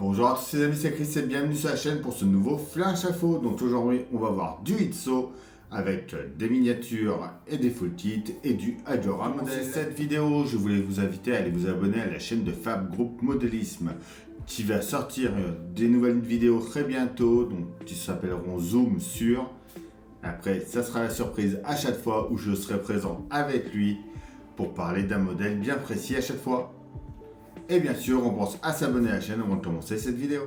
Bonjour à tous les amis, c'est Chris et bienvenue sur la chaîne pour ce nouveau Flash Info. Donc aujourd'hui, on va voir du Itso avec des miniatures et des full kits et du Agora modèle. Cette vidéo, je voulais vous inviter à aller vous abonner à la chaîne de Fab Group Modélisme qui va sortir des nouvelles vidéos très bientôt, donc qui s'appelleront Zoom sur. Après, ça sera la surprise à chaque fois où je serai présent avec lui pour parler d'un modèle bien précis à chaque fois. Et bien sûr, on pense à s'abonner à la chaîne avant de commencer cette vidéo.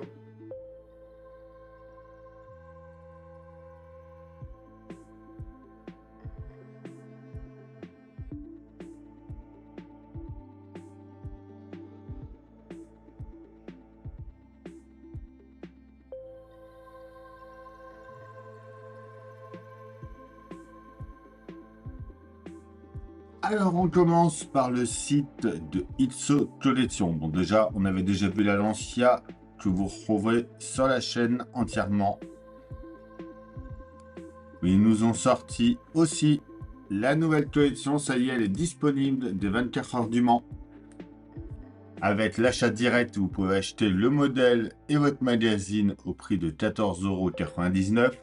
Alors, on commence par le site de Itso Collection. Bon, déjà, on avait déjà vu la Lancia que vous retrouverez sur la chaîne entièrement. Mais ils nous ont sorti aussi la nouvelle collection. Ça y est, elle est disponible des 24 heures du Mans. Avec l'achat direct, vous pouvez acheter le modèle et votre magazine au prix de 14,99 €.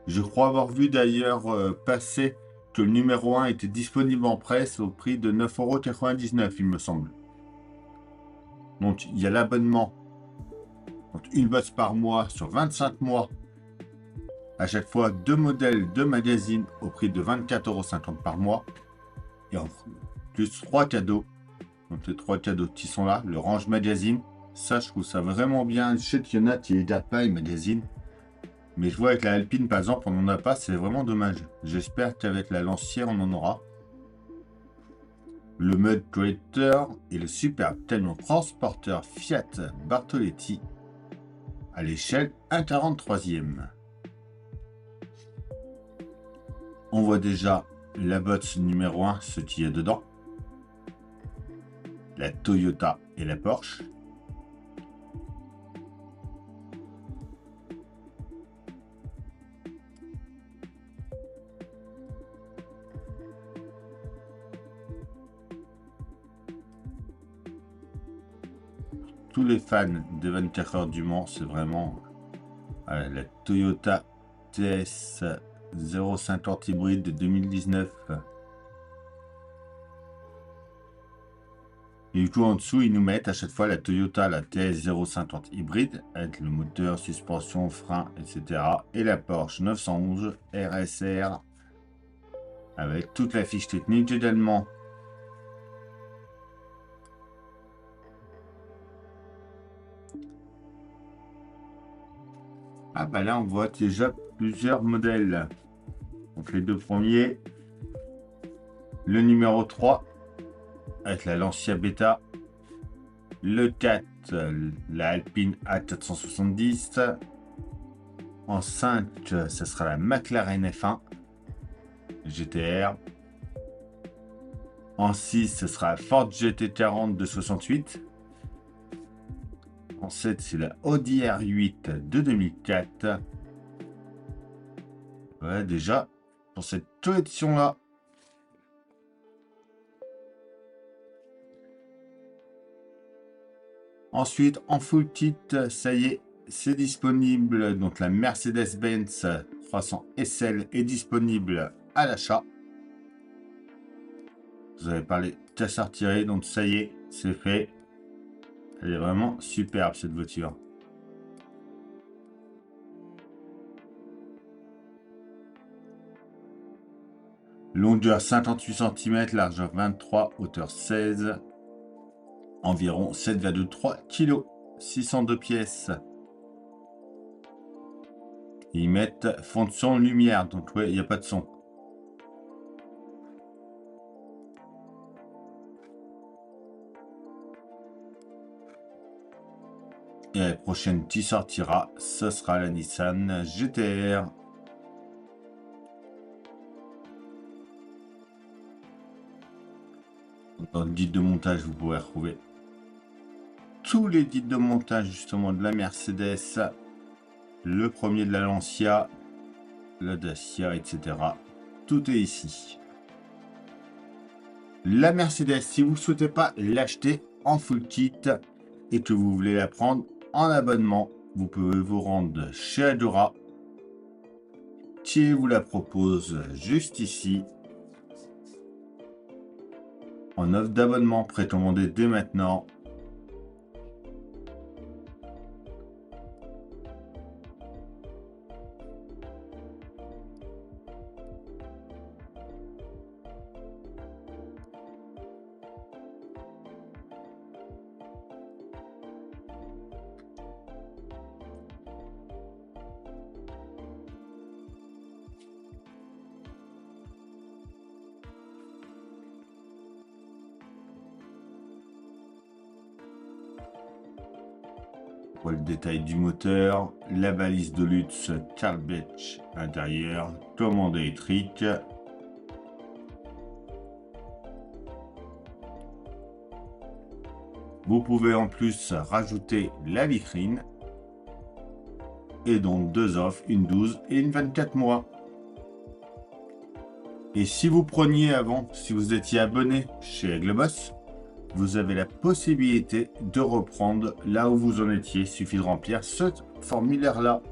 Je crois avoir vu d'ailleurs passer que le numéro 1 était disponible en presse au prix de 9,99 €, il me semble. Donc, il y a l'abonnement. Une box par mois sur 25 mois. À chaque fois, 2 modèles, 2 magazines au prix de 24,50 € par mois. Et en plus, 3 cadeaux. Donc, les 3 cadeaux qui sont là. Le range magazine. Ça, je trouve ça vraiment bien. Je sais qu'il y en a qui ne datent pas, les magazines. Mais je vois avec la Alpine, par exemple, on n'en a pas. C'est vraiment dommage. J'espère qu'avec la Lancière, on en aura. Le Mud Creator et le superbe camion transporteur Fiat Bartoletti à l'échelle 1/43e. On voit déjà la box numéro 1, ce qu'il y a dedans. La Toyota et la Porsche. Tous les fans de 24 heures du Mans, c'est vraiment la Toyota TS 050 hybride de 2019. Et du coup, en dessous, ils nous mettent à chaque fois la Toyota, la TS 050 hybride, avec le moteur, suspension, frein, etc. Et la Porsche 911 RSR, avec toute la fiche technique également. Ah bah là, on voit déjà plusieurs modèles. Donc les deux premiers, le numéro 3, avec la Lancia Beta, le 4, la Alpine A470, en 5, ce sera la McLaren F1 GTR, en 6, ce sera la Ford GT40 de 68, en 7, c'est la Audi R8 de 2004. Ouais, déjà, pour cette collection-là, ensuite, en full kit, ça y est, c'est disponible. Donc la Mercedes-Benz 300 SL est disponible à l'achat. Vous avez parlé casse à retirer, donc ça y est, c'est fait. Elle est vraiment superbe cette voiture. Longueur 58 cm, largeur 23, hauteur 16. Environ 7,3 kg, 602 pièces. Ils mettent fond de son lumière, donc ouais, il n'y a pas de son. Et la prochaine qui sortira, ce sera la Nissan GTR. Dans le guide de montage, vous pourrez retrouver tous les guides de montage justement de la Mercedes, le premier de la Lancia, la Dacia, etc. Tout est ici. La Mercedes, si vous ne souhaitez pas l'acheter en full kit et que vous voulez la prendre en abonnement, vous pouvez vous rendre chez Adora. Thier vous la propose juste ici. En offre d'abonnement, précommandez dès maintenant. On voit le détail du moteur, la balise de luxe Carl Benz intérieur, commande électrique. Vous pouvez en plus rajouter la vitrine. Et donc 2 offres, une 12 et une 24 mois. Et si vous preniez avant, si vous étiez abonné chez Aigleboss, vous avez la possibilité de reprendre là où vous en étiez. Il suffit de remplir ce formulaire-là.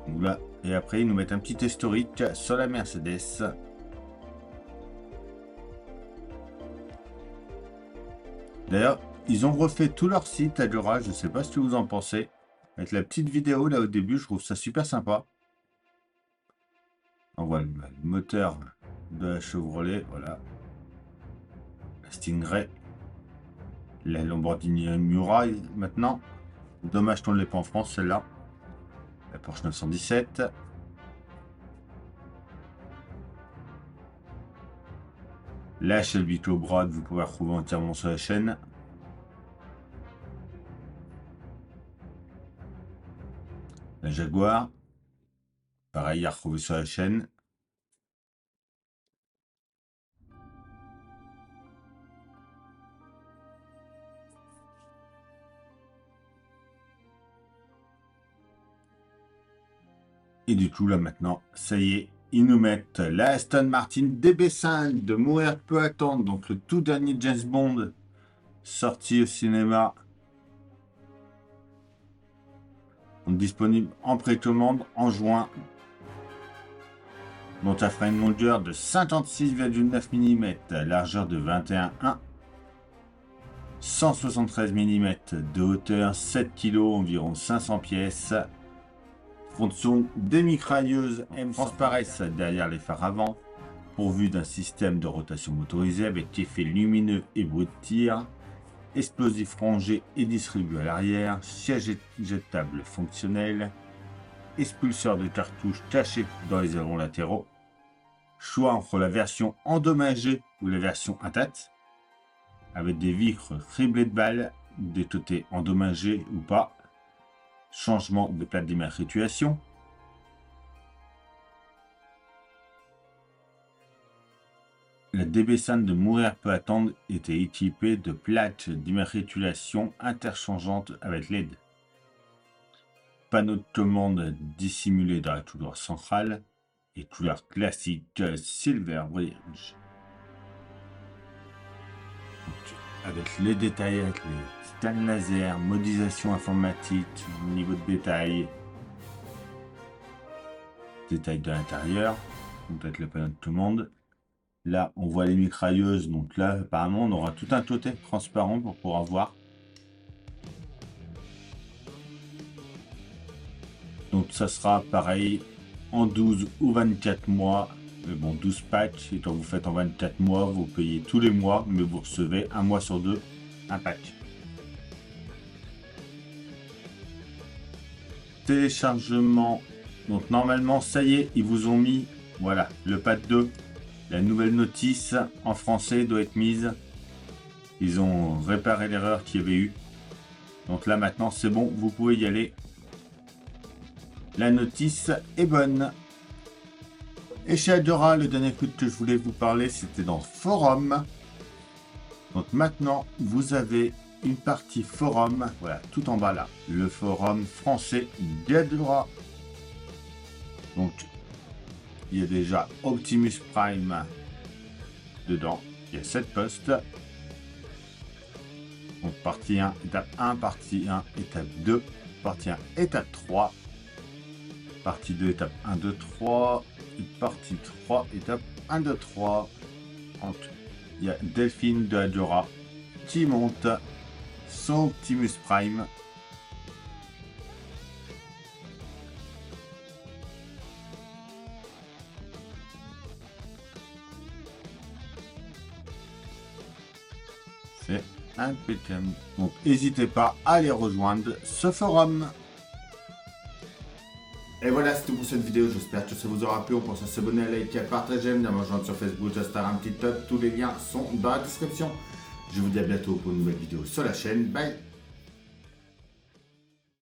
Voilà. Et après, ils nous mettent un petit historique sur la Mercedes. D'ailleurs, ils ont refait tout leur site Adora. Je ne sais pas ce que vous en pensez. Avec la petite vidéo là au début, je trouve ça super sympa. On voit le moteur de la Chevrolet, voilà. La Stingray. La Lamborghini Miura maintenant. Dommage qu'on ne l'ait pas en France celle-là. La Porsche 917. La Shelby Cobra, vous pouvez retrouver entièrement sur la chaîne. La Jaguar. Pareil à retrouver sur la chaîne. Et du coup, là maintenant, ça y est, ils nous mettent la Aston Martin DB5 de Mourir peut attendre, donc le tout dernier James Bond sorti au cinéma. Donc, disponible en précommande en juin. Donc, ça fera une longueur de 56,9 mm, largeur de 21,1 173 mm de hauteur, 7 kg, environ 500 pièces. Fonction demi-mitrailleuse M transparaissent derrière les phares avant, pourvu d'un système de rotation motorisé avec effet lumineux et bruit de tir, explosif rangé et distribué à l'arrière, siège éjectable fonctionnel, expulseur de cartouches caché dans les ailerons latéraux, choix entre la version endommagée ou la version intacte, avec des vitres criblées de balles, des côtés endommagés ou pas, changement de plaque d'immatriculation, la DB5 de Mourir peut attendre était équipée de plaques d'immatriculation interchangeantes avec LED. Panneau de commande dissimulé dans la couleur centrale et couleur classique Silver Bridge. Avec les détails, avec les stands laser, modélisation informatique, niveau de détail, détail de l'intérieur, peut-être le panneau de commande. Là, on voit les mitrailleuses, donc là, apparemment, on aura tout un côté transparent pour pouvoir voir. Donc ça sera pareil en 12 ou 24 mois. Mais bon, 12 packs, et quand vous faites en 24 mois, vous payez tous les mois, mais vous recevez un mois sur deux, un pack. Téléchargement. Donc normalement, ça y est, ils vous ont mis, voilà, le pack 2. La nouvelle notice en français doit être mise. Ils ont réparé l'erreur qu'il y avait eu. Donc là maintenant, c'est bon, vous pouvez y aller. La notice est bonne. Et chez Adora, le dernier truc que je voulais vous parler, c'était dans Forum. Donc maintenant, vous avez une partie Forum, voilà, tout en bas là, le Forum français d'Adora. Donc, il y a déjà Optimus Prime dedans. Il y a 7 postes. Donc partie 1, étape 1, partie 1, étape 2, partie 1, étape 3, partie 2, étape 1, 2, 3, et partie 3, étape 1, 2, 3. Ensuite, il y a Delphine de Adora qui monte son Optimus Prime. C'est impeccable. Donc n'hésitez pas à les rejoindre ce forum. Et voilà, c'est tout pour cette vidéo. J'espère que ça vous aura plu. On pense à s'abonner, à liker, à partager, à me rejoindre sur Facebook, Instagram, TikTok. Tous les liens sont dans la description. Je vous dis à bientôt pour une nouvelle vidéo sur la chaîne. Bye.